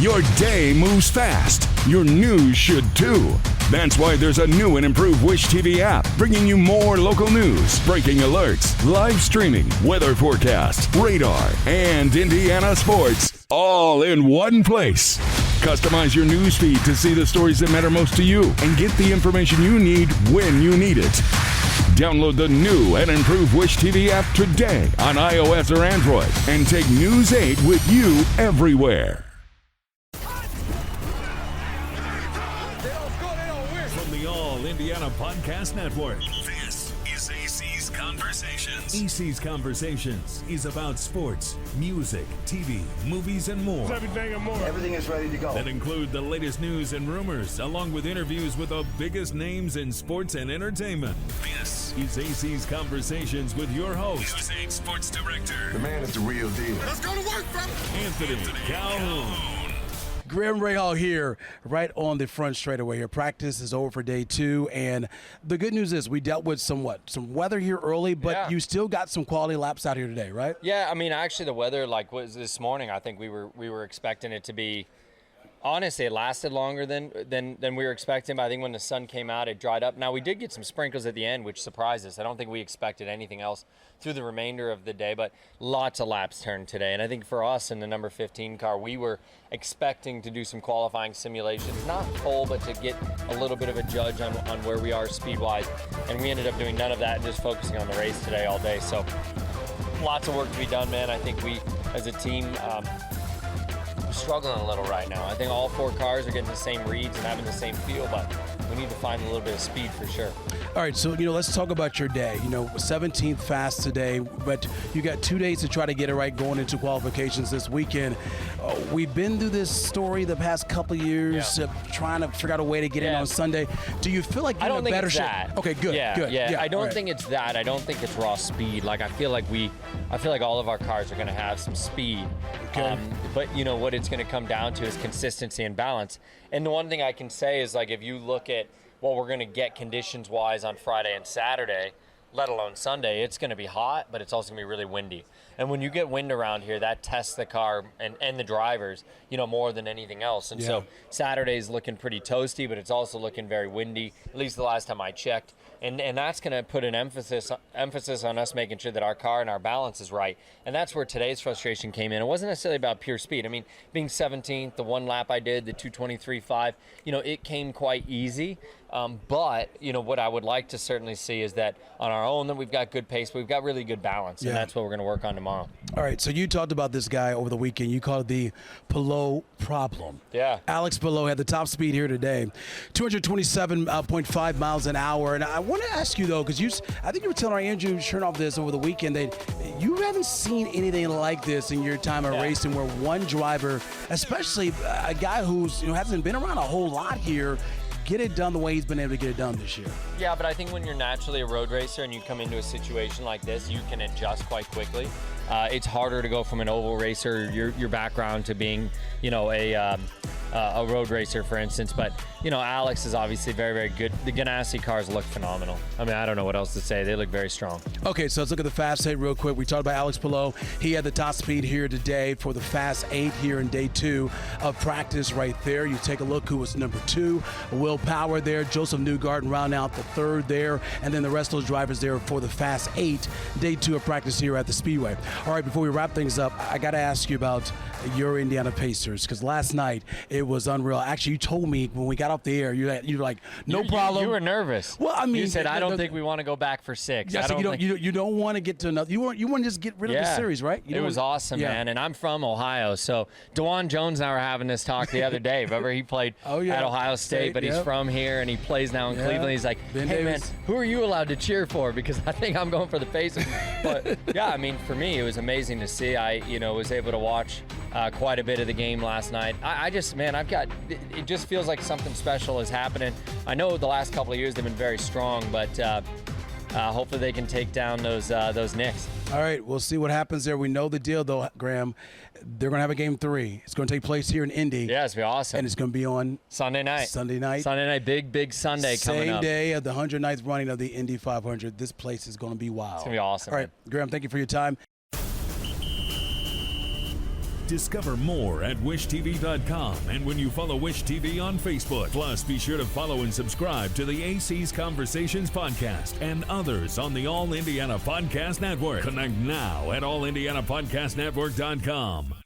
Your day moves fast. Your news should too. That's why there's a new and improved Wish TV app bringing you more local news, breaking alerts, live streaming, weather forecasts, radar, and Indiana sports all in one place. Customize your news feed to see the stories that matter most to you and get the information you need when you need it. Download the new and improved Wish TV app today on iOS or Android and take News 8 with you everywhere. From the All Indiana Podcast Network, this is AC's Conversations. AC's Conversations is about sports, music, TV, movies, and more. Everything and more. Everything is ready to go. That include the latest news and rumors, along with interviews with the biggest names in sports and entertainment. This is AC's Conversations with your host, News 8 Sports Director. The man is the real deal. Let's go to work, brother. Anthony Calhoun. Graham Rahal here, right on the front straightaway here. Practice is over for day 2, and the good news is we dealt with some weather here early, but you still got some quality laps out here today, right? Yeah, I mean, actually the weather, was this morning, I think we were expecting it to be, honestly, it lasted longer than we were expecting, but I think when the sun came out, it dried up. Now, we did get some sprinkles at the end, which surprised us. I don't think we expected anything else through the remainder of the day, but lots of laps turned today. And I think for us in the number 15 car, we were expecting to do some qualifying simulations, not full, but to get a little bit of a judge on where we are speed-wise. And we ended up doing none of that and just focusing on the race today all day. So lots of work to be done, man. I think we, as a team, struggling a little right now. I think all 4 cars are getting the same reads and having the same feel, but we need to find a little bit of speed for sure. All right, so, let's talk about your day. 17th fast today, but you got 2 days to try to get it right going into qualifications this weekend. We've been through this story the past couple of years, trying to figure out a way to get in on Sunday. Do you feel like you're in a better shape? Okay, good. Yeah. I don't think it's that. I don't think it's raw speed. I feel like all of our cars are going to have some speed. Okay. But what it's going to come down to is consistency and balance. And the one thing I can say is, if you look at what we're going to get conditions-wise on Friday and Saturday, let alone Sunday, it's going to be hot, but it's also going to be really windy. And when you get wind around here, that tests the car and the drivers, more than anything else. And so Saturday's looking pretty toasty, but it's also looking very windy, at least the last time I checked. And that's going to put an emphasis on us making sure that our car and our balance is right. And that's where today's frustration came in. It wasn't necessarily about pure speed. I mean, being 17th, the one lap I did, the 2:23.5, it came quite easy. But, what I would like to certainly see is that on our own, that we've got good pace, but we've got really good balance, and that's what we're going to work on tomorrow. All right, so you talked about this guy over the weekend. You called it the Palou problem. Yeah. Alex Palou had the top speed here today, 227.5 miles an hour. And I want to ask you, though, because I think you were telling our Andrew Chernoff this over the weekend, that you haven't seen anything like this in your time of racing, where one driver, especially a guy who's hasn't been around a whole lot here, get it done the way he's been able to get it done this year. Yeah, but I think when you're naturally a road racer and you come into a situation like this, you can adjust quite quickly. It's harder to go from an oval racer, your background, to being, a road racer, for instance. But, Alex is obviously very, very good. The Ganassi cars look phenomenal. I mean, I don't know what else to say. They look very strong. Okay, so let's look at the Fast 8 real quick. We talked about Alex Palou. He had the top speed here today for the Fast 8 here in day 2 of practice right there. You take a look who was number 2. Will Power there. Joseph Newgarden round out the 3rd there. And then the rest of those drivers there for the Fast 8, day 2 of practice here at the Speedway. All right, before we wrap things up, I got to ask you about your Indiana Pacers, because last night it was unreal. Actually, you told me when we got off the air, you were like, no problem. You were nervous. Well, I mean, you said, I don't think we want to go back for 6. Yeah, so you don't want to get to another. You want to just get rid of the series, right? It was awesome, man. And I'm from Ohio, so DeJuan Jones and I were having this talk the other day. Remember, he played at Ohio State, but he's from here and he plays now in Cleveland. He's like, hey, man, who are you allowed to cheer for? Because I think I'm going for the Pacers. But yeah, I mean, for me, it was amazing to see. I was able to watch quite a bit of the game last night. It just feels like something special is happening. I know the last couple of years they've been very strong, but hopefully they can take down those Knicks. All right, we'll see what happens there. We know the deal, though, Graham. They're going to have a game 3. It's going to take place here in Indy. Yeah, it's going to be awesome. And it's going to be on Sunday night. Sunday night, big Sunday coming up. Same day of the 109th running of the Indy 500. This place is going to be wild. It's going to be awesome. All right, Graham, thank you for your time. Discover more at wishtv.com and when you follow Wish TV on Facebook. Plus, be sure to follow and subscribe to the AC's Conversations podcast and others on the All Indiana Podcast Network. Connect now at allindianapodcastnetwork.com.